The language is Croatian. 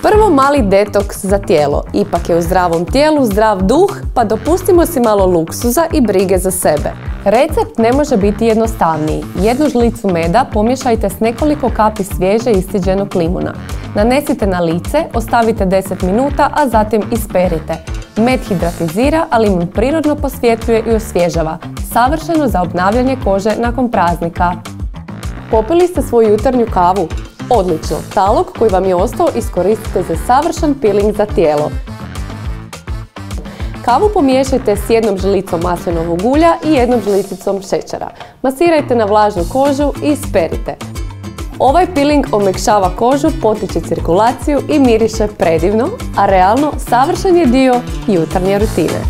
Prvo mali detoks za tijelo, ipak je u zdravom tijelu zdrav duh, pa dopustimo si malo luksuza i brige za sebe. Recept ne može biti jednostavniji. Jednu žlicu meda pomiješajte s nekoliko kapi svježe isciđenog limuna. Nanesite na lice, ostavite 10 minuta, a zatim isperite. Med hidratizira, a limun prirodno posvjetljuje i osvježava. Savršeno za obnavljanje kože nakon praznika. Popili ste svoju jutarnju kavu? Odlično! Talog koji vam je ostao iskoristite za savršen peeling za tijelo. Kavu pomiješajte s jednom žlicom maslinovog ulja i jednom žlicicom šećera. Masirajte na vlažnu kožu i isperite. Ovaj peeling omekšava kožu, potiče cirkulaciju i miriše predivno, a realno savršen je dio jutarnje rutine.